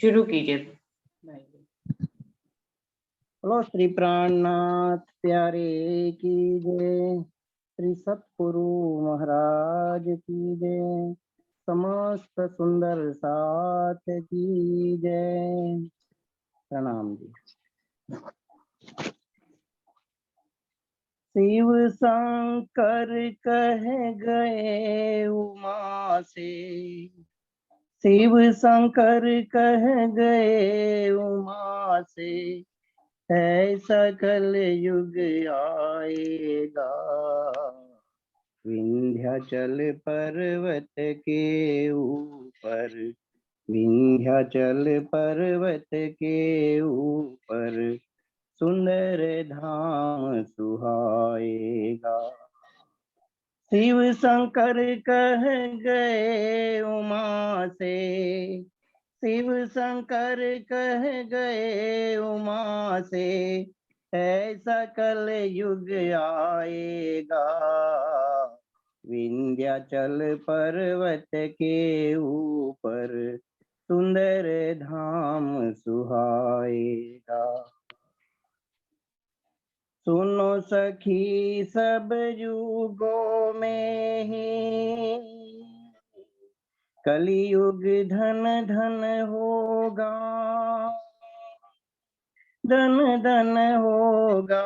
शुरू कीजिए। बोलो श्री प्राणनाथ प्यारे की जय, श्री सतगुरु महाराज की जय, समस्त सुंदर साथ की जय। प्रणाम जी। शिव शंकर कह गए उमा से, शिव शंकर कह गए उमा से, ऐसा कल युग आएगा, विंध्याचल पर्वत के ऊपर, विंध्याचल पर्वत के ऊपर, सुंदर धाम सुहाएगा। शिव शंकर कह गए उमा से, शिव शंकर कह गए उमा से, ऐसा कल युग आएगा, विंध्याचल पर्वत के ऊपर, सुंदर धाम सुहाएगा। सुनो सखी सब युगों में ही, कलियुग धन धन होगा, धन धन होगा।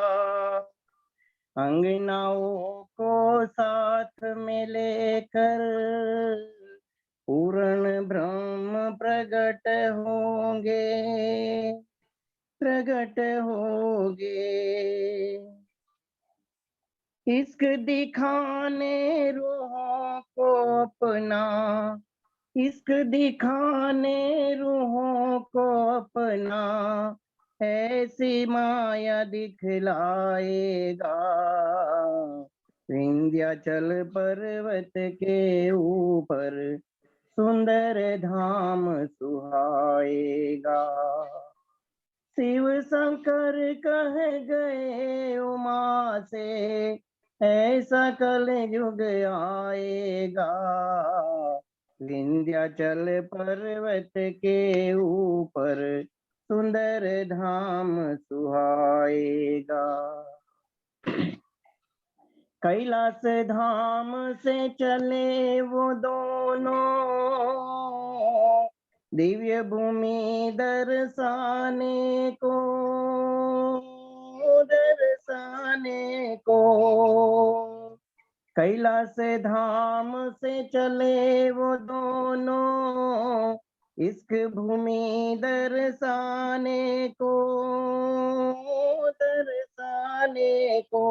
अंगनाओं को साथ में लेकर, पूर्ण ब्रह्म प्रकट होंगे, प्रकट होंगे। इश्क दिखाने रूहों को अपना, इश्क दिखाने रूहों को अपना, ऐसी माया दिखलाएगा, विंध्याचल पर्वत के ऊपर, सुंदर धाम सुहाएगा। शिव शंकर कह गए उमा से, ऐसा कल युग आएगा, विंध्याचल पर्वत के ऊपर, सुंदर धाम सुहाएगा। कैलाश धाम से चले वो दोनों, दिव्य भूमि दर्शाने को, दर्शाने को। कैलाश धाम से चले वो दोनों, इश्क भूमि दर्शाने को, दर्शाने को।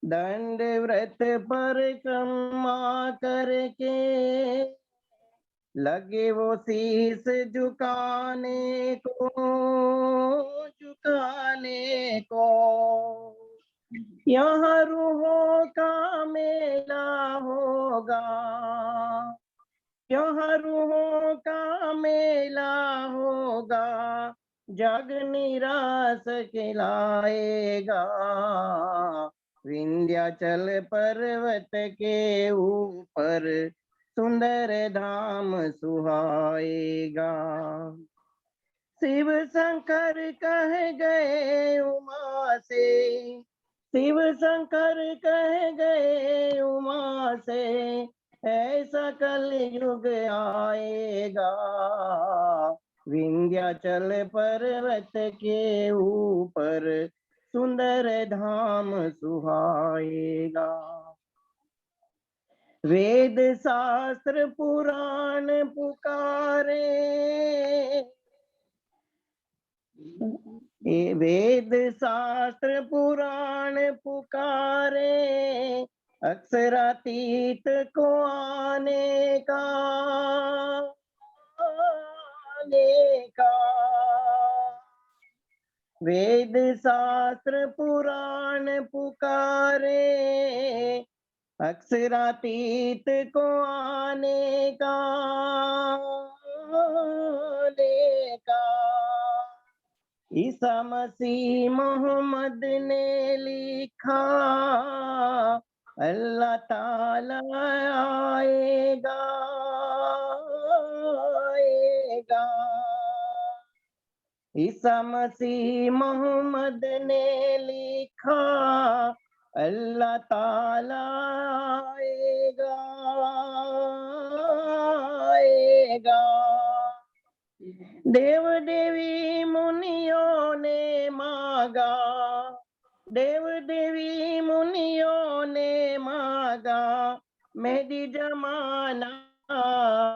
दंड व्रत परिक्रमा करके, लगे वो शीस झुकाने को, झुकाने को। यहाँ रूहों का मेला होगा, यहाँ रूहों का मेला होगा, जग निराश खिलाएगा, विंध्याचल पर्वत के ऊपर, सुंदर धाम सुहाएगा। शिव शंकर कह गए उमा से, शिव शंकर कह गए उमा से, ऐसा कल युग आएगा, विंध्याचल पर्वत के ऊपर, सुंदर धाम सुहाएगा। वेद शास्त्र पुराण पुकारे, वेद शास्त्र पुराण पुकारे, अक्षरातीत को आने का, आने का। वेद शास्त्र पुराण पुकारे, अक्षरातीत को आने का, आने का। ईसा मसीह मोहम्मद ने लिखा, अल्लाह ताला आएगा, आएगा। ईसा मसीह मोहम्मद ने लिखा, अल्लाह ताला आएगा आएगा। देव देवी मुनियों ने मांगा, देव देवी मुनियों ने मांगा, मेहदी जमाना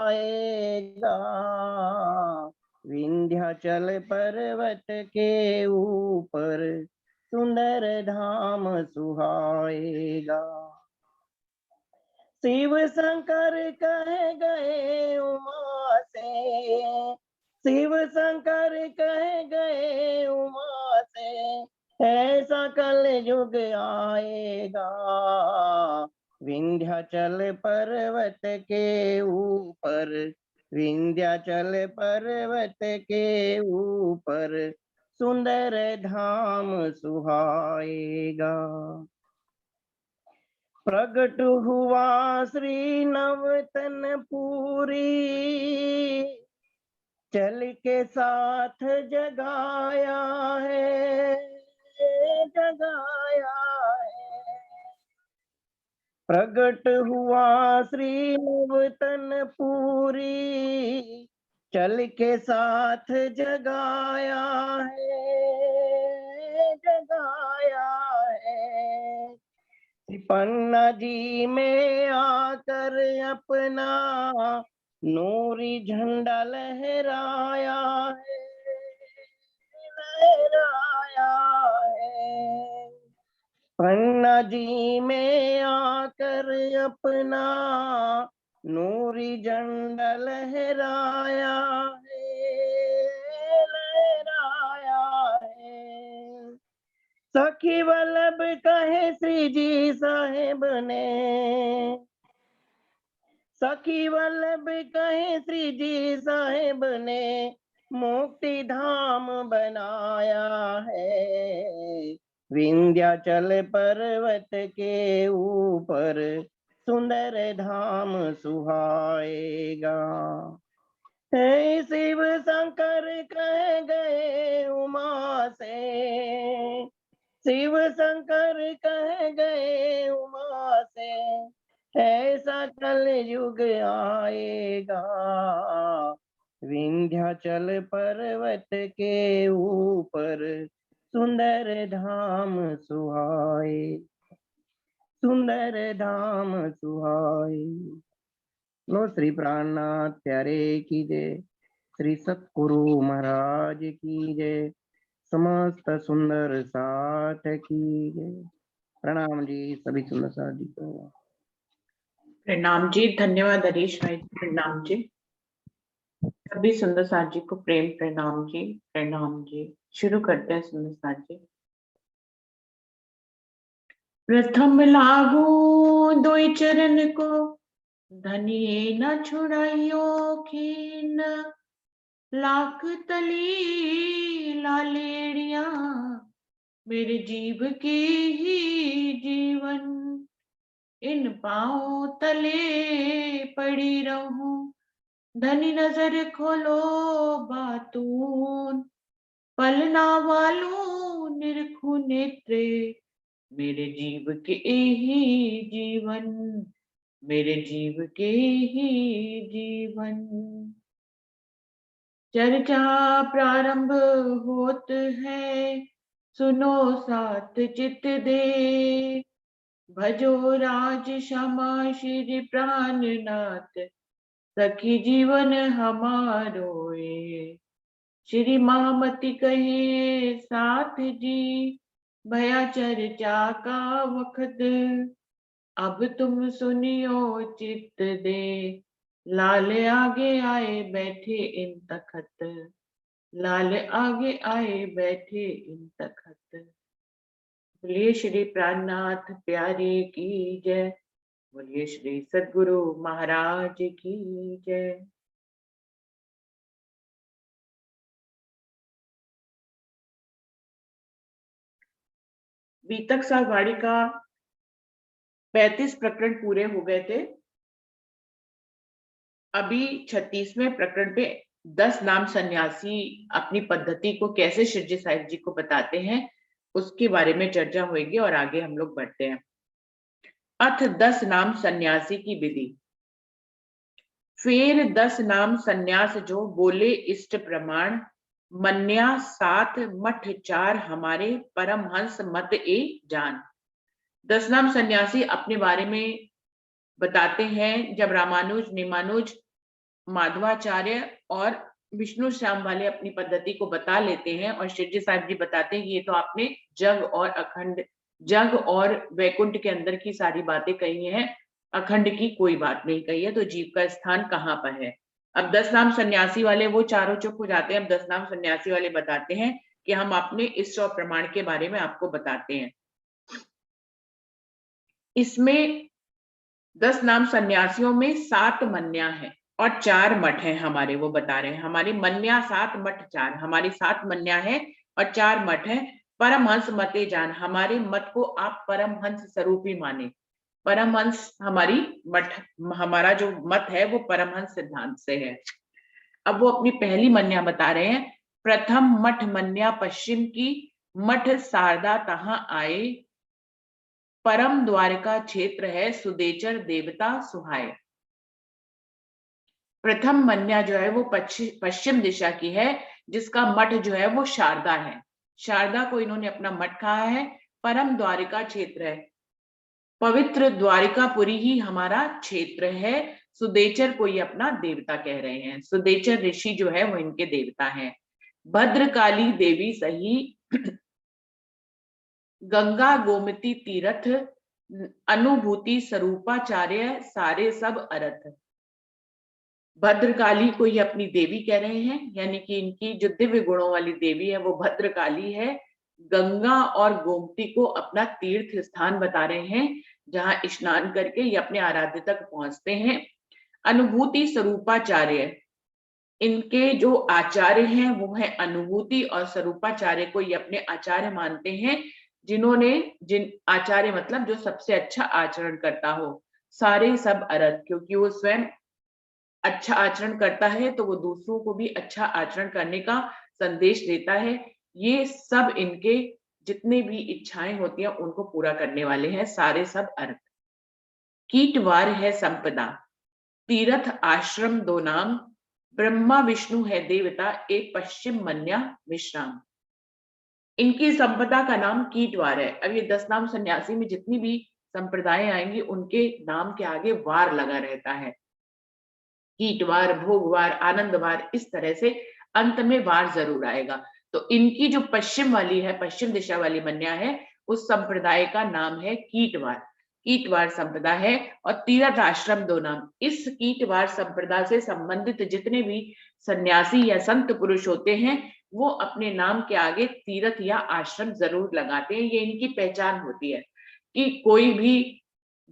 आएगा। विंध्याचल पर्वत के ऊपर सुंदर धाम सुहाएगा। शिव शंकर कह गए उमा से, शिव शंकर कह गए उमा से, ऐसा कल युग आएगा। विंध्याचल पर्वत के ऊपर, विंध्याचल पर्वत के ऊपर सुंदर धाम सुहाएगा। प्रगट हुआ श्री नवतन पूरी, चल के साथ जगाया है, जगाया है। प्रगट हुआ श्री नवतन पूरी, चल के साथ जगाया है, जगाया है। पन्ना जी में आकर अपना नूरी झंडा लहराया है, लहराया है। पन्ना जी में आकर अपना नूरी झंडा लहराया है, लहराया है। सखी वल्लभ कहे श्री जी साहेब ने, सखी वल्लभ कहे श्री जी साहेब ने, मुक्ति धाम बनाया है। विंध्याचल पर्वत के ऊपर सुंदर धाम सुहाएगा। हे शिव शंकर कह गए उमा से, शिव शंकर कह गए उमा से, ऐसा कल युग आएगा। विंध्याचल पर्वत के ऊपर सुंदर धाम सुहाए, सुंदर धाम सुहाए। लो श्री प्राणनाथ प्यारे की जय, श्री सतगुरु महाराज की जय, समस्त सुंदर साथ की जय। प्रणाम जी सभी सुंदर साथ जी को। प्रणाम जी, धन्यवाद हरीश भाई, प्रणाम जी। सभी सुंदर साथ जी को प्रेम प्रणाम जी, प्रणाम जी। शुरू करते हैं सुंदर साथ जी। प्रथम लागू दोई चरण को, धनिये न छुड़ाइयो खीन, लाख तली लालेड़िया, मेरे जीव की ही जीवन, इन पाँव तले पड़ी रहूं, धनी नजर खोलो बातून, पलना वालों निरखु नेत्रे, मेरे जीव के ही जीवन, मेरे जीव के ही जीवन। चर्चा प्रारंभ होत है, सुनो साथ चित दे, भजो राज क्षमा श्री प्राणनाथ, सखी जीवन हमारो ये। श्री महामती कहे साथ जी, भया चर्चा का वक्त, अब तुम सुनियो चित्त दे, लाल आगे आए बैठे इन तखत, लाल आगे आए बैठे इन तखत। बोलिए श्री प्राणनाथ प्यारे की जय, बोलिए श्री सद्गुरु महाराज की जय। बीतक साल वाणी का 35 प्रकरण पूरे हो गए थे। अभी 36वें प्रकरण पे 10 नाम सन्यासी अपनी पद्धति को कैसे शिरडी साहिब जी को बताते हैं, उसके बारे में चर्चा होगी और आगे हम लोग बढ़ते हैं। अथ 10 नाम सन्यासी की विधि। फिर 10 नाम सन्यास जो बोले इष्ट प्रमाण, मन्या 7 मठ 4 हमारे परमहंस मत ए जान। 10 नाम सन्यासी अपने बारे में बताते हैं। जब रामानुज, निमानुज, माधवाचार्य और विष्णु श्याम वाले अपनी पद्धति को बता लेते हैं और शिरडी साहिब जी बताते हैं कि ये तो आपने जग और अखंड, जग और वैकुंठ के अंदर की सारी बातें कही हैं, अखंड की कोई बात नहीं कही है, तो जीव का स्थान कहाँ पर है। अब 10 नाम सन्यासी वाले वो चारों चुप हो जाते हैं। अब 10 नाम सन्यासी वाले बताते हैं कि हम अपने इष्ट और प्रमाण के बारे में आपको बताते हैं। इसमें 10 नाम सन्यासियों में 7 मन्या है और 4 मठ है हमारे, वो बता रहे हैं। हमारी मन्या 7 मठ 4, हमारी 7 मन्या है और 4 मठ है। परमहंस मते जान, हमारे मत को आप परमहंस स्वरूप ही माने। परमहंस हमारी मठ, हमारा जो मत है वो परमहंस सिद्धांत से है। अब वो अपनी पहली मन्या बता रहे हैं। प्रथम मठ मन्या पश्चिम की, मठ शारदा तहां आए, परम द्वारका क्षेत्र है, सुदेचर देवता सुहाए। प्रथम मन्या जो है वो पश्चिम दिशा की है, जिसका मठ जो है वो शारदा है। शारदा को इन्होंने अपना मठ कहा है। परम द्वारिका क्षेत्र है, पवित्र द्वारिकापुरी ही हमारा क्षेत्र है। सुदेचर को ये अपना देवता कह रहे हैं। सुदेचर ऋषि जो है वो इनके देवता हैं। भद्रकाली देवी सही, गंगा गोमती तीर्थ, अनुभूति स्वरूपाचार्य सारे सब अर्थ। भद्रकाली को ये अपनी देवी कह रहे हैं, यानी कि इनकी जो दिव्य गुणों वाली देवी है वो भद्रकाली है। गंगा और गोमती को अपना तीर्थ स्थान बता रहे हैं, जहां स्नान करके ये अपने आराध्य तक पहुंचते हैं। अनुभूति स्वरूपाचार्य, इनके जो आचार्य हैं वो है अनुभूति, और स्वरूपाचार्य को ये अपने आचार्य मानते हैं, जिन्होंने, जिन आचार्य मतलब जो सबसे अच्छा आचरण करता हो। सारे सब अर्थ, क्योंकि वो स्वयं अच्छा आचरण करता है तो वो दूसरों को भी अच्छा आचरण करने का संदेश देता है। ये सब इनके जितने भी इच्छाएं होती हैं उनको पूरा करने वाले हैं, सारे सब अर्थ। कीटवार है संपदा, तीर्थ आश्रम 2 नाम, ब्रह्मा विष्णु है देवता, एक पश्चिम मन्या विश्राम। इनकी संपदा का नाम कीटवार है। अब ये 10 नाम सन्यासी में जितनी भी संप्रदाय आएंगी उनके नाम के आगे वार लगा रहता है। कीटवार, भोगवार, आनंदवार, इस तरह से अंत में वार जरूर आएगा। तो इनकी जो पश्चिम वाली है, पश्चिम दिशा वाली मन्या है, उस संप्रदाय का नाम है कीटवार। कीटवार संप्रदाय है। और तीर्थ आश्रम 2 नाम, इस कीटवार संप्रदाय से संबंधित जितने भी सन्यासी या संत पुरुष होते हैं वो अपने नाम के आगे तीर्थ या आश्रम जरूर लगाते हैं। ये इनकी पहचान होती है कि कोई भी,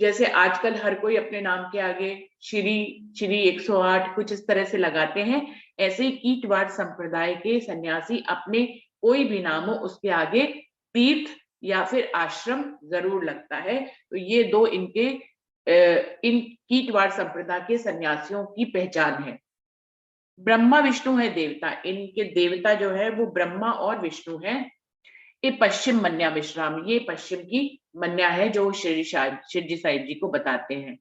जैसे आजकल हर कोई अपने नाम के आगे श्री 108 कुछ इस तरह से लगाते हैं, ऐसे ही कीटवाड़ संप्रदाय के सन्यासी अपने कोई भी नाम हो उसके आगे तीर्थ या फिर आश्रम जरूर लगता है। तो ये 2 इनके इन कीटवाड़ संप्रदाय के सन्यासियों की पहचान है। ब्रह्मा विष्णु है देवता, इनके देवता जो है वो ब्रह्मा और विष्णु है। ये पश्चिम मन्या विश्राम, ये पश्चिम की मन्या है जो शिरडी साहिब जी को बताते हैं।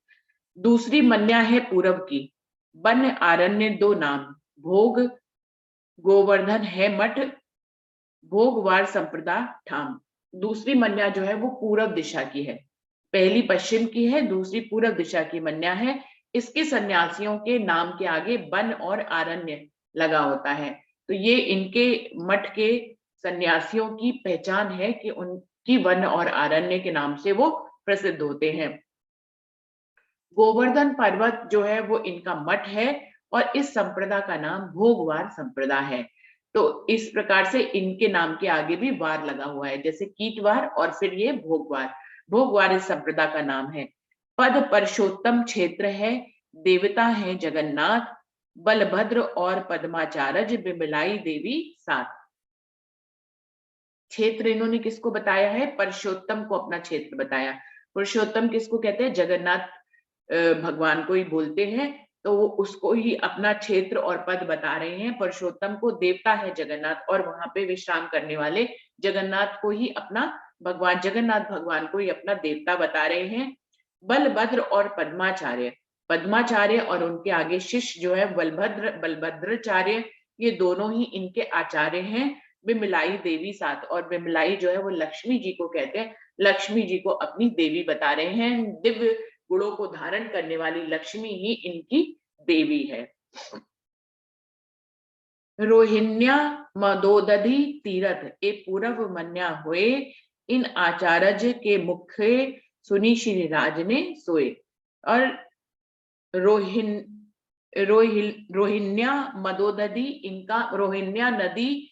दूसरी मन्या है पूरब की, वन आरण्य 2 नाम, भोग गोवर्धन है मठ, भोगवार संप्रदा ठाम। दूसरी मन्या जो है वो पूरब दिशा की है, पहली पश्चिम की है, दूसरी पूरब दिशा की मन्या है। इसके सन्यासियों के नाम के आगे वन और आरण्य लगा होता है। तो ये इनके मठ के सन्यासियों की पहचान है कि उनकी वन और आरण्य के नाम से वो प्रसिद्ध होते हैं। गोवर्धन पर्वत जो है वो इनका मठ है और इस संप्रदा का नाम भोगवार संप्रदा है। तो इस प्रकार से इनके नाम के आगे भी वार लगा हुआ है, जैसे कीटवार और फिर ये भोगवार। भोगवार इस संप्रदा का नाम है। पद परशोत्तम क्षेत्र है, देवता है जगन्नाथ, बलभद्र और पद्माचार्य बिमलाई देवी साथ। क्षेत्र इन्होंने किसको बताया है? परशोत्तम को अपना क्षेत्र बताया। पुरुषोत्तम किसको कहते हैं? जगन्नाथ भगवान को ही बोलते हैं। तो वो उसको ही अपना क्षेत्र और पद बता रहे हैं। पुरुषोत्तम को देवता है जगन्नाथ, और वहां पे विश्राम करने वाले जगन्नाथ को ही अपना भगवान, जगन्नाथ भगवान को ही अपना देवता बता रहे हैं। बलभद्र और पद्माचार्य, पद्माचार्य और उनके आगे शिष्य जो है बलभद्राचार्य, ये दोनों ही इनके आचार्य हैं। बिमलाई देवी साथ, और बिमलाई जो है वो लक्ष्मी जी को कहते हैं, लक्ष्मी जी को अपनी देवी बता रहे हैं। दिव्य गुणों को धारण करने वाली लक्ष्मी ही इनकी देवी है। रोहिण्या मदोदधि तीरथ ए पूर्व मन्या हुए, इन आचार्य के मुखे सुनी श्री राज ने सोए। और रोहिन रोहिण्या मदोदधि, इनका रोहिण्या नदी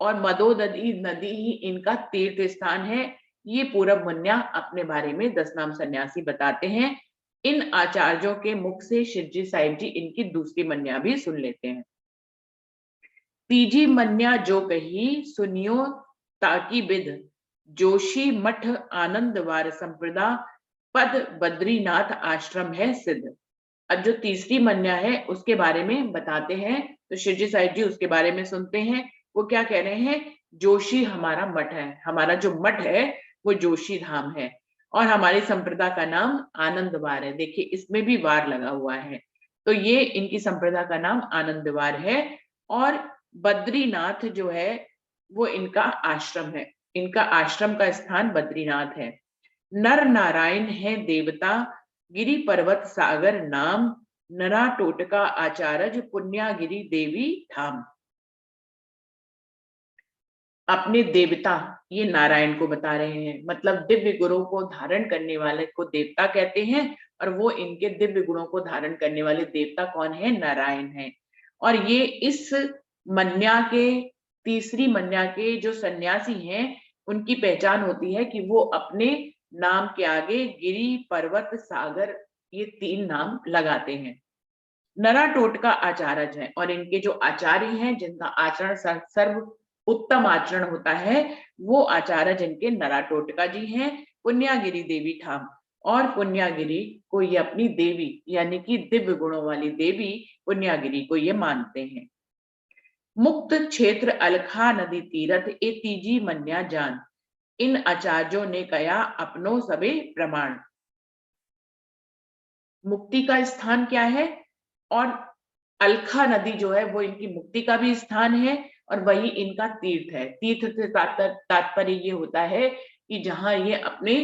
और मदोदधि नदी ही इनका तीर्थ स्थान है। ये पूरब मन्या अपने बारे में 10 नाम सन्यासी बताते हैं। इन आचार्यों के मुख से शिवजी साहिब जी इनकी दूसरी मन्या भी सुन लेते हैं। तीजी मन्या जो कही सुनियो ताकि विद, जोशी मठ आनंदवार संप्रदा, पद बद्रीनाथ आश्रम है सिद्ध। अब जो तीसरी मन्या है उसके बारे में बताते हैं, तो शिवजी साहिब जी उसके बारे में सुनते हैं। वो क्या कह रहे हैं, जोशी हमारा मठ है, हमारा जो मठ है वो जोशी धाम है, और हमारी संप्रदा का नाम आनंदवार है। देखिए इसमें भी वार लगा हुआ है, तो ये इनकी संप्रदा का नाम आनंदवार है। और बद्रीनाथ जो है वो इनका आश्रम है, इनका आश्रम का स्थान बद्रीनाथ है। नर नारायण है देवता, गिरी पर्वत सागर नाम, नरा टोटका आचार्य पुण्यागिरी देवी धाम। अपने देवता, ये नारायण को बता रहे हैं, मतलब दिव्य गुणों को धारण करने वाले को देवता कहते हैं, और वो इनके दिव्य गुणों को धारण करने वाले देवता कौन है, नारायण है। और ये इस मन्या के, तीसरी मन्या के जो सन्यासी हैं उनकी पहचान होती है कि वो अपने नाम के आगे गिरी पर्वत सागर ये 3 नाम लगाते हैं। नरा टोटका आचार्य है, और इनके जो आचार्य हैं जिनका आचरण सर्व उत्तम आचरण होता है, वो आचार्य जिनके नरा टोटका जी हैं। पुण्यागिरी देवी धाम, और पुण्यागिरी को ये अपनी देवी यानी कि दिव्य गुणों वाली देवी पुण्यागिरी को ये मानते हैं। मुक्त क्षेत्र अलखा नदी तीरथ ए तीजी मन्या जान, इन आचार्यों ने कया अपनो सबे प्रमाण। मुक्ति का स्थान क्या है, और अलखा नदी जो है वो इनकी मुक्ति का भी स्थान है, और वही इनका तीर्थ है। तीर्थ से तात्पर्य ये होता है कि जहां ये अपने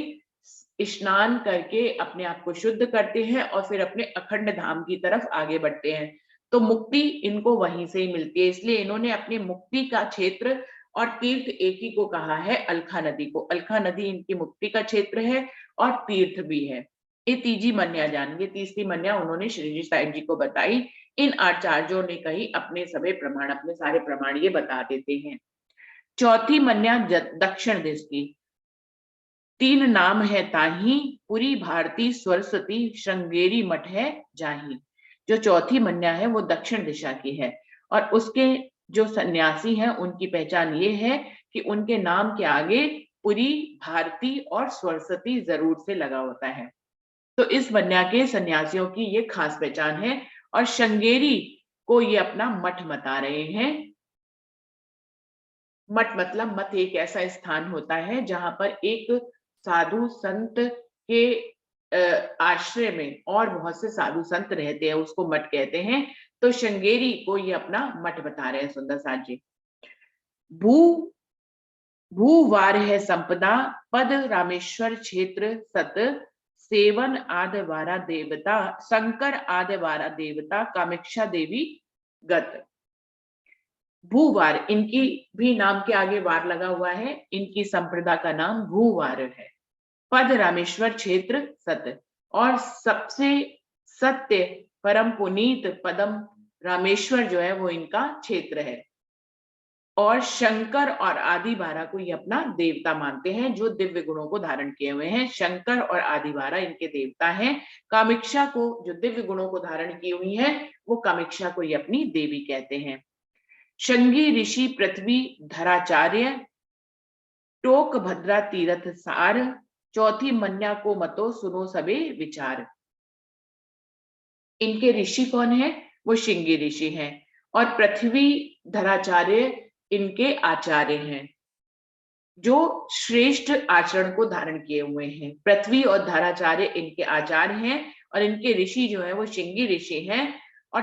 स्नान करके अपने आप को शुद्ध करते हैं और फिर अपने अखंड धाम की तरफ आगे बढ़ते हैं। तो मुक्ति इनको वहीं से ही मिलती है, इसलिए इन्होंने अपने मुक्ति का क्षेत्र और तीर्थ एक ही को कहा है, अलखा नदी को। अलखा नदी इनकी मुक्ति का क्षेत्र है और तीर्थ भी है। ये तीजी मन्या जान, ये तीसरी मन्या उन्होंने श्री जी साहिब जी को बताई। इन आचार्यों ने कही अपने सभी प्रमाण, अपने सारे प्रमाण ये बता देते हैं। चौथी मन्या दक्षिण दिश की, 3 नाम है ताही, पूरी भारती सरस्वती श्रृंगेरी मठ है जाही। जो चौथी मन्या है वो दक्षिण दिशा की है, और उसके जो सन्यासी हैं उनकी पहचान ये है कि उनके नाम के आगे पुरी, भारती और सरस्वती जरूर से लगा होता है। तो इस मन्या के सन्यासियों की ये खास पहचान है, और श्रृंगेरी को ये अपना मठ बता रहे हैं। मठ मतलब मठ एक ऐसा स्थान होता है जहां पर एक साधु संत के आश्रय में और बहुत से साधु संत रहते हैं, उसको मठ कहते हैं। तो श्रृंगेरी को ये अपना मठ बता रहे हैं सुंदर साथ जी। भू भूवार है संपदा, पद रामेश्वर क्षेत्र सत, सेवन आदवारा देवता, शंकर आदवारा देवता, कामेक्षा देवी गत। भूवार, इनकी भी नाम के आगे वार लगा हुआ है, इनकी संप्रदा का नाम भूवार है। पद रामेश्वर क्षेत्र सत्य, और सबसे सत्य परम पुनीत पदम रामेश्वर जो है वो इनका क्षेत्र है। और शंकर और आदिवारा को ये अपना देवता मानते हैं, जो दिव्य गुणों को धारण किए हुए हैं। शंकर और आदिवारा इनके देवता हैं। कामेक्षा को, जो दिव्य गुणों को धारण की हुई है, वो कामेक्षा को ये अपनी देवी कहते हैं। शंगी ऋषि पृथ्वी धराचार्य, टोक भद्रा तीरथ सार, चौथी मन्या को मतो सुनो सबे विचार। इनके ऋषि कौन है? वो श्रृंगी ऋषि हैं। और पृथ्वी धराचार्य इनके आचार्य हैं, जो श्रेष्ठ आचरण को धारण किए हुए हैं। पृथ्वी और धराचार्य इनके आचार्य हैं, और इनके ऋषि जो है वो श्रृंगी ऋषि हैं। और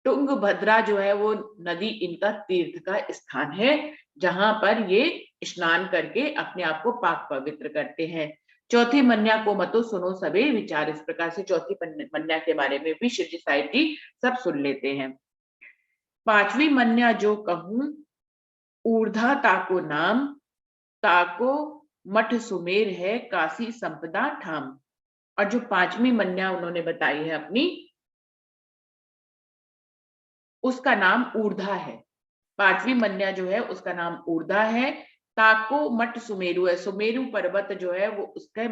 तुंगभद्रा जो है वो नदी इनका तीर्थ का स्थान है, जहां पर ये स्नान करके अपने आप को पाक पवित्र करते हैं। चौथी मन्या को मतो सुनो सबे विचार। इस प्रकार से चौथी मन्या के बारे में भी शिव जी साहिब जी सब सुन लेते हैं। पांचवी मन्या जो कहूं, ऊर्धा ताको नाम, ताको मठ सुमेर है, काशी संपदा ठाम। और जो पांचवी मन्या उन्होंने बताई है अपनी, उसका नाम ऊर्धा है। पांचवी मन्या जो है उसका नाम ऊर्धा है। ताको मठ सुमेरु है, सुमेरु पर्वत जो है वो उसका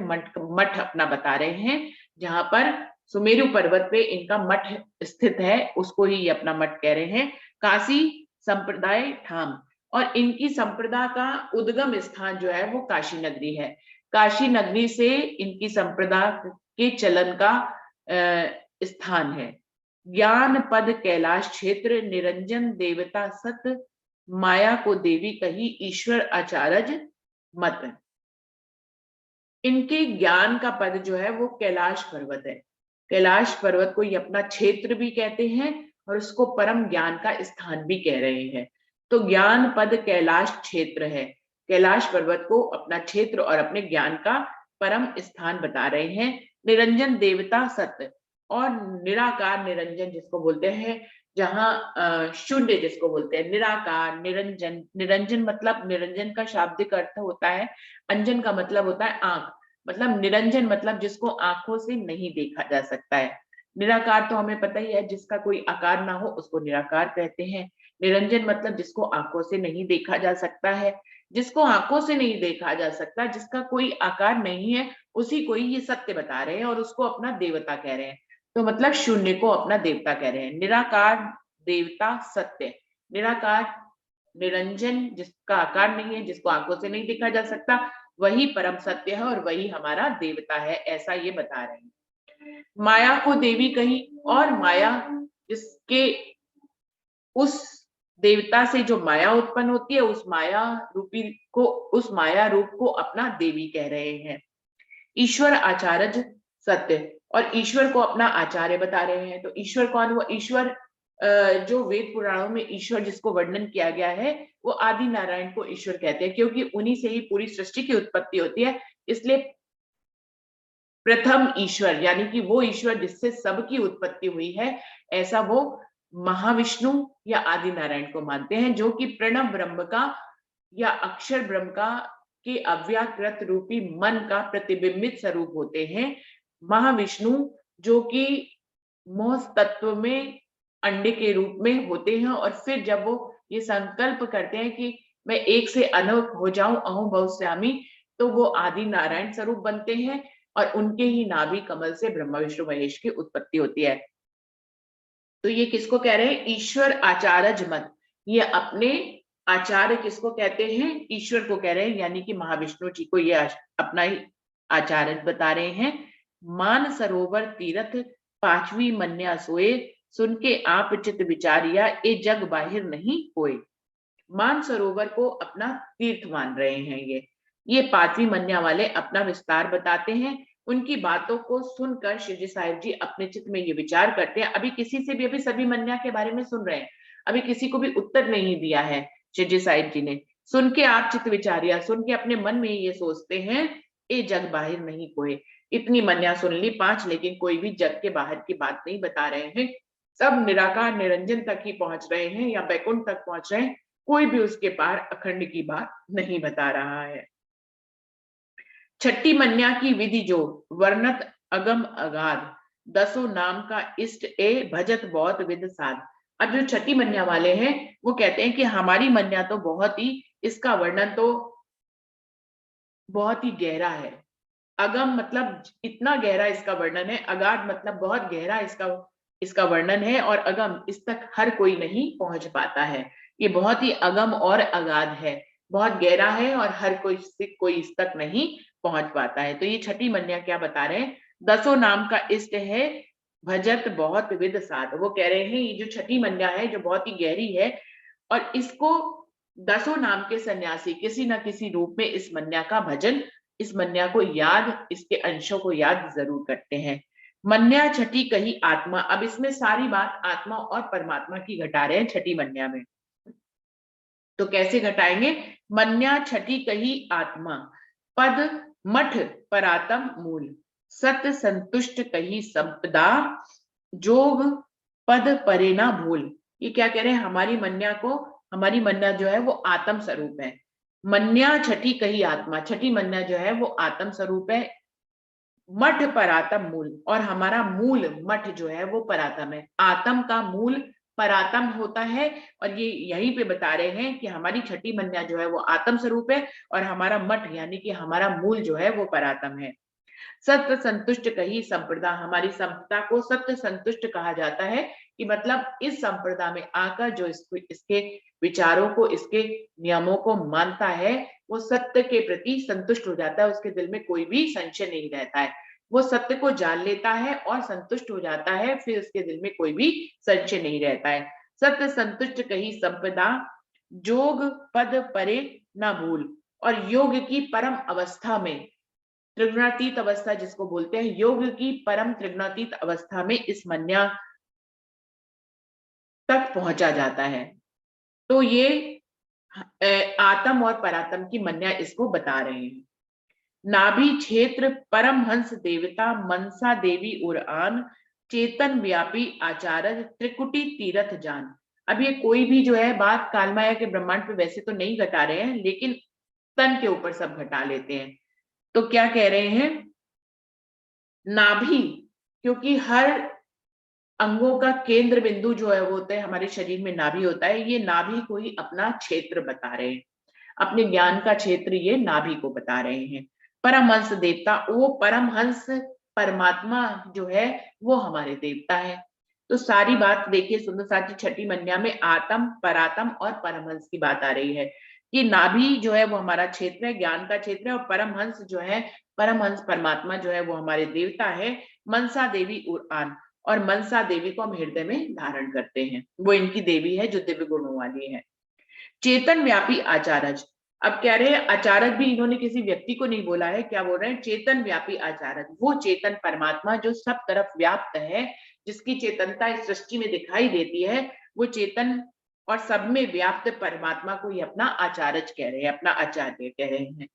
मठ अपना बता रहे हैं, जहां पर सुमेरु पर्वत पे इनका मठ स्थित है, उसको ही ये अपना मठ कह रहे हैं। काशी संप्रदाय ठाम, और इनकी संप्रदा का उद्गम स्थान जो है वो काशी नगरी है। काशी नगरी से इनकी संप्रदा के चलन का स्थान है। ज्ञान पद कैलाश क्षेत्र, निरंजन देवता सत, माया को देवी कही, ईश्वर आचारज मत। इनके ज्ञान का पद जो है वो कैलाश पर्वत है। कैलाश पर्वत को ये अपना क्षेत्र भी कहते हैं, और उसको परम ज्ञान का स्थान भी कह रहे हैं। तो ज्ञान पद कैलाश क्षेत्र है। कैलाश पर्वत को अपना क्षेत्र और अपने ज्ञान का परम स्थान बता रहे हैं। निरंजन देवता सत्य, और निराकार निरंजन जिसको बोलते हैं, जहां शून्य जिसको बोलते हैं, निराकार निरंजन। निरंजन मतलब, निरंजन का शाब्दिक अर्थ होता है, अंजन का मतलब होता है आंख। मतलब निरंजन मतलब जिसको आंखों से नहीं देखा जा सकता है। निराकार तो हमें पता ही है, जिसका कोई आकार ना हो उसको निराकार कहते हैं। निरंजन मतलब जिसको आंखों से नहीं देखा जा सकता है। जिसको आंखों से नहीं देखा जा सकता, जिसका कोई आकार नहीं है, उसी को ही ये सत्य बता रहे हैं और उसको अपना देवता कह रहे हैं। तो मतलब शून्य को अपना देवता कह रहे हैं। निराकार देवता सत्य, निराकार निरंजन जिसका आकार नहीं है, जिसको आंखों से नहीं देखा जा सकता, वही परम सत्य है और वही हमारा देवता है, ऐसा ये बता रहे हैं। माया को देवी कही, और माया जिसके, उस देवता से जो माया उत्पन्न होती है, उस माया रूपी को, उस माया रूप को अपना देवी कह रहे हैं। ईश्वर आचार्य सत्य, और ईश्वर को अपना आचार्य बता रहे हैं। तो ईश्वर कौन हुआ? ईश्वर जो वेद पुराणों में ईश्वर जिसको वर्णन किया गया है, वो आदि नारायण को ईश्वर कहते हैं, क्योंकि उन्हीं से ही पूरी सृष्टि की उत्पत्ति होती है। इसलिए प्रथम ईश्वर, यानी कि वो ईश्वर जिससे सबकी उत्पत्ति हुई है, ऐसा वो महाविष्णु या आदि नारायण को मानते हैं, जो कि प्रणव ब्रह्म का या अक्षर ब्रह्म का के अव्याकृत रूपी मन का प्रतिबिंबित स्वरूप होते हैं। महाविष्णु जो कि मोह तत्व में अंडे के रूप में होते हैं, और फिर जब वो ये संकल्प करते हैं कि मैं एक से अनोख हो जाऊं, अहम बहुश्यामी, तो वो आदि नारायण स्वरूप बनते हैं, और उनके ही नाभि कमल से ब्रह्मा विष्णु महेश की उत्पत्ति होती है। तो ये किसको कह रहे हैं? ईश्वर आचार्य मत। ये अपने आचार्य किसको कहते हैं? ईश्वर को कह रहे हैं, यानी कि महाविष्णु जी को ये अपना ही आचार्य बता रहे हैं। मान सरोवर तीर्थ, पांचवी मन्या सोए, सुन के आप चित विचारिया, ये जग बाहिर नहीं होए। मान सरोवर को अपना तीर्थ मान रहे हैं ये पांचवी मन्या वाले अपना विस्तार बताते हैं। उनकी बातों को सुनकर शिवजी साहिब जी अपने चित्त में ये विचार करते हैं। अभी किसी से भी, अभी सभी मन्या के बारे में सुन रहे हैं, अभी किसी को भी उत्तर नहीं दिया है शिवजी साहिब जी ने। सुन के आप चित्त विचारिया, सुन के अपने मन में ये सोचते हैं, ए जग बाहर नहीं कोई। इतनी मन्या सुन ली 5, लेकिन कोई भी जग के बाहर की बात नहीं बता रहे हैं। सब निराकार निरंजन तक ही पहुंच रहे हैं, या बैकुंठ तक पहुंच रहे हैं। कोई भी उसके पार अखंड की बात नहीं बता रहा है। छठी मन्या की विधि जो, वर्णत अगम अगाध, 10 नाम का इष्ट ए, भजत बहुत विद साध। अब जो छठी मन्या वाले हैं, वो कहते हैं कि हमारी मन्या तो बहुत ही, इसका वर्णन तो बहुत ही गहरा है। अगम मतलब इतना गहरा इसका वर्णन है, अगाध मतलब बहुत गहरा इसका वर्णन है, और अगम इस तक हर कोई नहीं पहुंच पाता है। ये बहुत ही अगम और अगाध है, बहुत गहरा है, और हर कोई इस तक नहीं पहुंच पाता है। तो ये छठी मन्या क्या बता रहे हैं? 10 नाम का इष्ट है, भजत बहुत विविध साध। वो कह रहे हैं ये जो छठी मन्या है जो बहुत ही गहरी है, और इसको दसों नाम के सन्यासी किसी न किसी रूप में इस मन्या का भजन, इस मन्या को याद, इसके अंशों को याद जरूर करते हैं। मन्या छठी कही आत्मा। अब इसमें सारी बात आत्मा और परमात्मा की घटा रहे हैं छठी मन्या में। तो कैसे घटाएंगे? मन्या छठी कही आत्मा, पद मठ परातम मूल, सत संतुष्ट कही संपदा, जोग पद परे ना भूल। ये क्या कह रहे हैं? हमारी मन्या को, हमारी मन्या जो है वो आत्म स्वरूप है। मन्या छठी कही आत्मा, छठी मन्या जो है वो आत्म स्वरूप है। मठ परातम मूल, और हमारा मूल मठ जो है वो परातम है। आत्म का मूल परातम होता है, और ये यहीं पे बता रहे हैं कि हमारी छठी मन्या जो है वो आत्म स्वरूप है, और हमारा मठ यानी कि हमारा मूल जो है वो परातम है। सत्य संतुष्ट कही संप्रदा, हमारी संप्रदा को सत्य संतुष्ट कहा जाता है, कि मतलब इस संप्रदा में आकर जो इसके विचारों को, इसके नियमों को मानता है, वो सत्य के प्रति संतुष्ट हो जाता है, उसके दिल में कोई भी संशय नहीं रहता है। वो सत्य को जान लेता है और संतुष्ट हो जाता है, फिर उसके दिल में कोई भी संशय नहीं रहता है। सत्य संतुष्ट कही संपदा, जोग पद परे न भूल, और योग की परम अवस्था में, त्रिगुणातीत अवस्था जिसको बोलते हैं, योग की परम त्रिगुणातीत अवस्था में इस मन्या तक पहुंचा जाता है। तो ये आत्म और परात्म की मन्या इसको बता रहे हैं। नाभि क्षेत्र परमहंस देवता, मनसा देवी उरआन, चेतन व्यापी आचार्य, त्रिकुटी तीरथ जान। अब ये कोई भी जो है बात कालमाया के ब्रह्मांड पे वैसे तो नहीं घटा रहे हैं, लेकिन तन के ऊपर सब घटा लेते हैं। तो क्या कह रहे हैं? नाभि, क्योंकि हर अंगों का केंद्र बिंदु जो है वो होता है, हमारे शरीर में नाभि होता है। ये नाभि को ही अपना क्षेत्र बता रहे हैं, अपने ज्ञान का क्षेत्र ये नाभि को बता रहे हैं। परमहंस देवता, वो परमहंस परमात्मा जो है वो हमारे देवता है। तो सारी बात देखिए सुंदर साथी छठी मन्या में आत्म, परात्म और परमहंस की बात आ रही है। कि नाभि जो है वो हमारा क्षेत्र है, ज्ञान का क्षेत्र है, और परमहंस जो है, परमहंस परमात्मा जो है वो हमारे देवता है। मनसा देवी उरआन, और मनसा देवी को हम हृदय में धारण करते हैं, वो इनकी देवी है जो दिव्य गुणों वाली है। चेतन व्यापी आचार्य, अब कह रहे हैं आचार्य भी इन्होंने किसी व्यक्ति को नहीं बोला है, क्या बोल रहे हैं? चेतन व्यापी आचार्य, वो चेतन परमात्मा जो सब तरफ व्याप्त है, जिसकी चेतनता इस सृष्टि में दिखाई देती है, वो चेतन और सब में व्याप्त परमात्मा को ये अपना आचार्य कह रहे हैं, अपना आचार्य कह रहे हैं।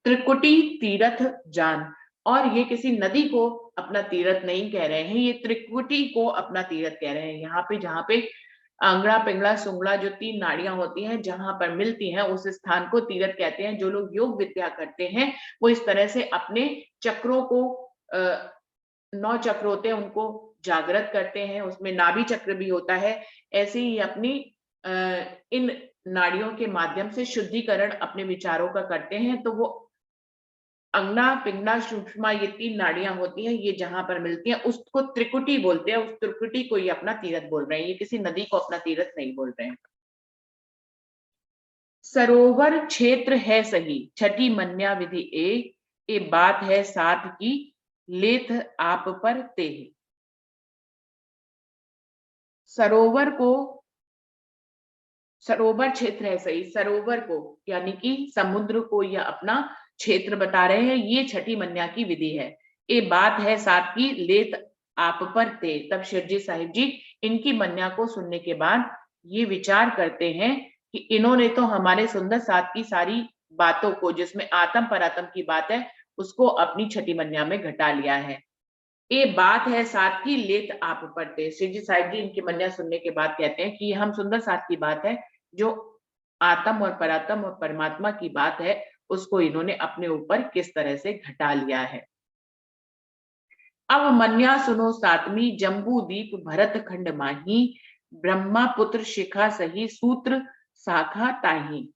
त्रिकुटी तीर्थ जान, और ये किसी नदी को अपना तीर्थ नहीं कह रहे हैं, ये त्रिकुटी को अपना तीर्थ कह रहे हैं। यहाँ पे जहाँ पे आंगड़ा पिंगड़ा सुंगड़ा जो 3 नाड़ियां होती हैं जहां पर मिलती हैं, उस स्थान को तीर्थ कहते हैं। जो लोग योग विद्या करते हैं वो इस तरह से अपने चक्रों को, 9 चक्र होते हैं, उनको जागृत करते हैं, उसमें नाभि चक्र भी होता है। ऐसे ही अपनी इन नाड़ियों के माध्यम से शुद्धिकरण अपने विचारों का करते हैं। तो वो अंगना पिंगला सूक्ष्मा, ये 3 नाड़ियां होती हैं, ये जहां पर मिलती हैं उसको त्रिकुटी बोलते हैं। उस त्रिकुटी को ये अपना तीर्थ बोल रहे हैं, ये किसी नदी को अपना तीर्थ नहीं बोल रहे हैं। सरोवर क्षेत्र है सही, छठी मन्या विधि ए बात है साथ की, लेथ आप पर ते। सरोवर को, सरोवर क्षेत्र है सही, सरोवर को यानी कि समुद्र को या अपना क्षेत्र बता रहे हैं, ये छठी मन्या की विधि है। ये बात है साथ की, लेत आप पर ते। तब शिवजी साहिब जी इनकी मन्या को सुनने के बाद ये विचार करते हैं कि इन्होंने तो हमारे सुंदर साथ की सारी बातों को, जिसमें आत्म परात्म की बात है, उसको अपनी छठी मन्या में घटा लिया है। ये बात है साथ की, लेत आप पर ते। शिवजी साहिब जी इनकी मन्या सुनने के बाद कहते हैं कि हम सुंदर साथ की बात है, जो आत्म और परात्म और परमात्मा की बात है, उसको इन्होंने अपने ऊपर किस तरह से घटा लिया है। अब मन्या सुनो सातवीं, जम्बू दीप भरत खंड माही, ब्रह्मा पुत्र शिखा सही, सूत्र शाखा ताही।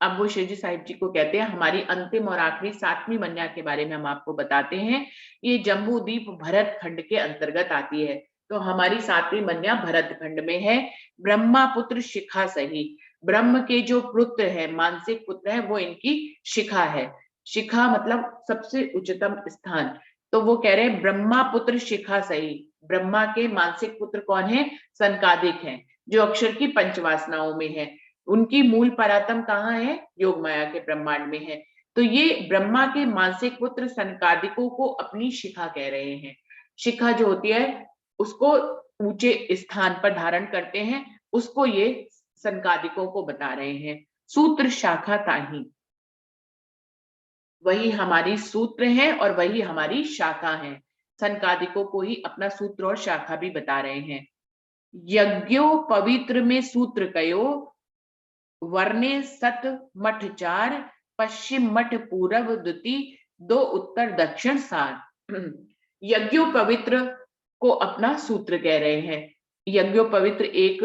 अब वो शिवजी साहिब जी को कहते हैं हमारी अंतिम और आखिरी 7वीं मन्या के बारे में हम आपको बताते हैं। ये जम्बू दीप भरत खंड के अंतर्गत आती है। तो हमारी 7वीं मन्या भरत खंड में है। ब्रह्मा पुत्र शिखा सही, ब्रह्म के जो पुत्र है, मानसिक पुत्र है, वो इनकी शिखा है। शिखा मतलब सबसे उच्चतम स्थान। तो वो कह रहे हैं ब्रह्मा पुत्र शिखा सही। ब्रह्मा के मानसिक पुत्र कौन है? सनकादिक हैं, जो अक्षर की पंचवासनाओं में है। उनकी मूल परातम कहाँ है? योग माया के ब्रह्मांड में है। तो ये ब्रह्मा के मानसिक पुत्र सनकादिकों को अपनी शिखा कह रहे हैं। शिखा जो होती है उसको ऊंचे स्थान पर धारण करते हैं, उसको ये सनकादिकों को बता रहे हैं। सूत्र शाखा ताही, वही हमारी सूत्र है और वही हमारी शाखा है। सनकादिकों को ही अपना सूत्र और शाखा भी बता रहे हैं। यज्ञो पवित्र में सूत्र कयो, वर्णे सत मठ चार, पश्चिम मठ पूरब द्वितीय, दो उत्तर दक्षिण सार। यज्ञो पवित्र को अपना सूत्र कह रहे हैं। यज्ञो पवित्र एक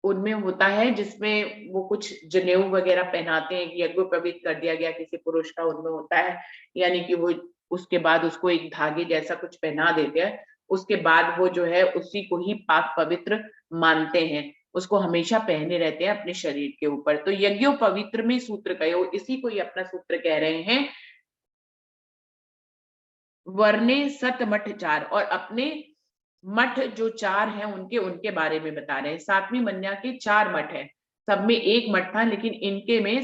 उनमें होता है जिसमें वो कुछ जनेऊ वगैरह पहनाते हैं, यज्ञ पवित्र कर दिया गया किसी पुरुष का, उनमें होता है। यानी कि वो उसके बाद उसको एक धागे जैसा कुछ पहना देते हैं, उसके बाद वो जो है उसी को ही पाक पवित्र मानते हैं, उसको हमेशा पहने रहते हैं अपने शरीर के ऊपर। तो यज्ञो पवित्र में सूत्र कहो, इसी को ही अपना सूत्र कह रहे हैं। वर्णे सत मठ चार, और अपने मठ जो चार हैं उनके उनके बारे में बता रहे हैं। सातवीं मन्या के चार मठ हैं, सब में एक मठ था लेकिन इनके में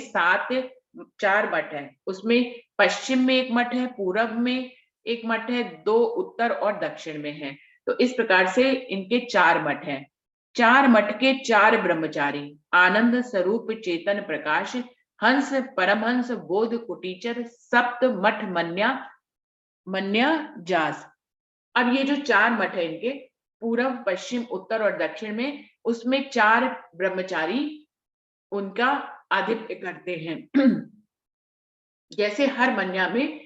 चार मठ है। उसमें पश्चिम में एक मठ है, पूरब में एक मठ है, दो उत्तर और दक्षिण में है। तो इस प्रकार से इनके चार मठ हैं। चार मठ के चार ब्रह्मचारी, आनंद स्वरूप चेतन प्रकाश, हंस परमहंस बोध कुटीचर, सप्त मठ मन्या मन्या जास। अब ये जो चार मठ है इनके पूर्व पश्चिम उत्तर और दक्षिण में, उसमें चार ब्रह्मचारी उनका आधिपत्य करते हैं। जैसे हर मन्या में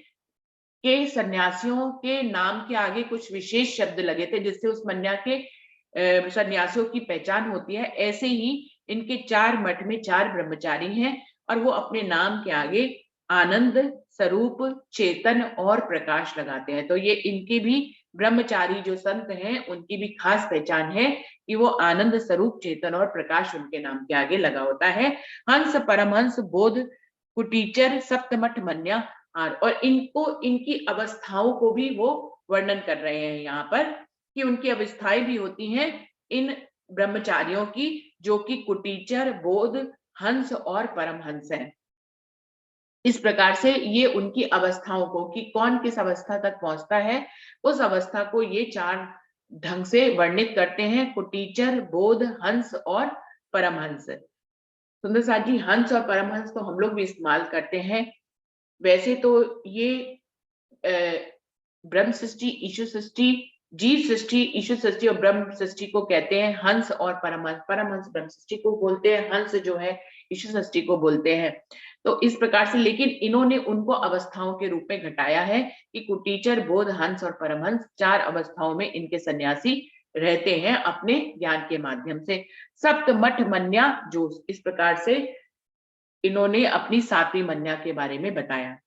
के सन्यासियों के नाम के आगे कुछ विशेष शब्द लगे थे जिससे उस मन्या के सन्यासियों की पहचान होती है, ऐसे ही इनके चार मठ में चार ब्रह्मचारी हैं और वो अपने नाम के आगे आनंद स्वरूप चेतन और प्रकाश लगाते हैं। तो ये इनके भी ब्रह्मचारी जो संत हैं उनकी भी खास पहचान है कि वो आनंद स्वरूप चेतन और प्रकाश उनके नाम के आगे लगा होता है। हंस परमहंस बोध कुटीचर सप्तमठ मन्या, और इनको इनकी अवस्थाओं को भी वो वर्णन कर रहे हैं यहाँ पर कि उनकी अवस्थाएं भी होती हैं इन ब्रह्मचारियों की, जो कि कुटीचर बोध हंस और परमहंस हैं। इस प्रकार से ये उनकी अवस्थाओं को कि कौन किस अवस्था तक पहुंचता है, उस अवस्था को ये चार ढंग से वर्णित करते हैं, कुटीचर बोध हंस और परमहंस। सुंदर साथ जी, हंस और परमहंस तो हम लोग भी इस्तेमाल करते हैं। वैसे तो ये ब्रह्म सृष्टि, ईश्वर सृष्टि, जीव सृष्टि, ईश्वर सृष्टि और ब्रह्म सृष्टि को कहते हैं हंस और परमहंस। परमहंस ब्रह्म सृष्टि को बोलते हैं, हंस जो है ईश्वर सृष्टि को बोलते हैं। तो इस प्रकार से, लेकिन इन्होंने उनको अवस्थाओं के रूप में घटाया है कि कुटीचर बोध हंस और परमहंस चार अवस्थाओं में इनके सन्यासी रहते हैं अपने ज्ञान के माध्यम से। सप्त मठ मन्या जो, इस प्रकार से इन्होंने अपनी सातवीं मन्या के बारे में बताया।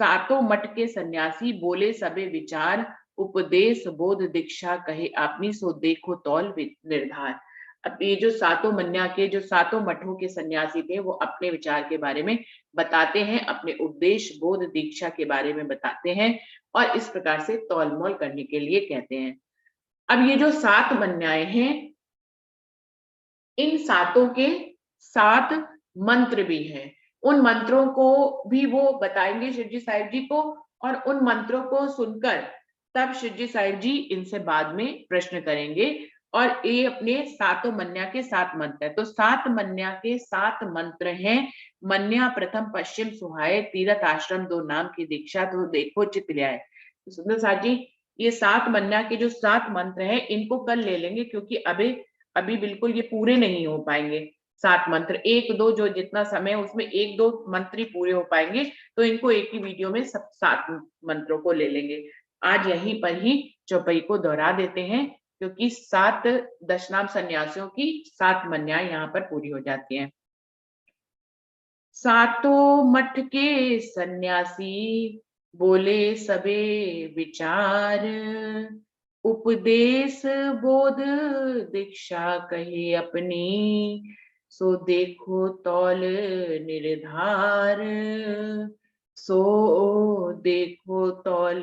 सातों मठ के सन्यासी बोले सबे विचार, उपदेश बोध दीक्षा कहे आपनी, सो देखो तौल निर्धार। अब ये जो सातों मन्या के जो सातों मठों के सन्यासी थे वो अपने विचार के बारे में बताते हैं, अपने उपदेश बोध दीक्षा के बारे में बताते हैं और इस प्रकार से तौल मोल करने के लिए कहते हैं। अब ये जो सात मन्याएं हैं, इन सातों के सात मंत्र भी हैं। उन मंत्रों को भी वो बताएंगे शिवजी साहिब जी को, और उन मंत्रों को सुनकर तब शिवजी साहिब जी इनसे बाद में प्रश्न करेंगे। और ये अपने सातों मन्या के सात मंत्र है। तो सात मन्या के सात मंत्र हैं। मन्या प्रथम पश्चिम सुहाए, तीरथ आश्रम दो नाम की दीक्षा, तो देखो चित ल्याए। तो सुंदर साथ जी, ये सात मन्या के जो सात मंत्र हैं इनको कल ले लेंगे, क्योंकि अभी बिल्कुल ये पूरे नहीं हो पाएंगे। सात मंत्र, एक दो जो जितना समय है उसमें एक दो मंत्र ही पूरे हो पाएंगे, तो इनको एक ही वीडियो में सब सात मंत्रों को ले लेंगे। आज यहीं पर ही चौपाई को दोहरा देते हैं, क्योंकि सात दशनाम सन्यासियों की सात मन्याएं यहाँ पर पूरी हो जाती हैं। सातों मठ के सन्यासी बोले सबे विचार, उपदेश बोध दीक्षा कहे अपनी, सो देखो तौल निर्धार। सो देखो तौल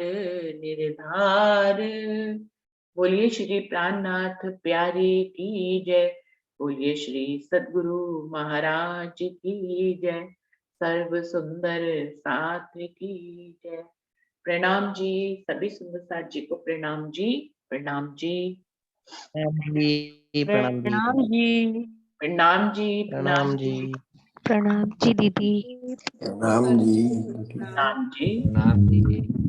निर्धार। बोलिए श्री प्राणनाथ प्यारे की जय। बोलिए श्री सद्गुरु महाराज की जय। सर्व सुंदर साथ की जय। प्रणाम जी, सभी सुंदर साथ जी को प्रणाम जी। प्रणाम जी। प्रणाम जी। प्रणाम जी। प्रणाम जी। प्रणाम जी। प्रणाम जी दीदी। प्रणाम जी। प्रणाम जी। प्रणाम जी।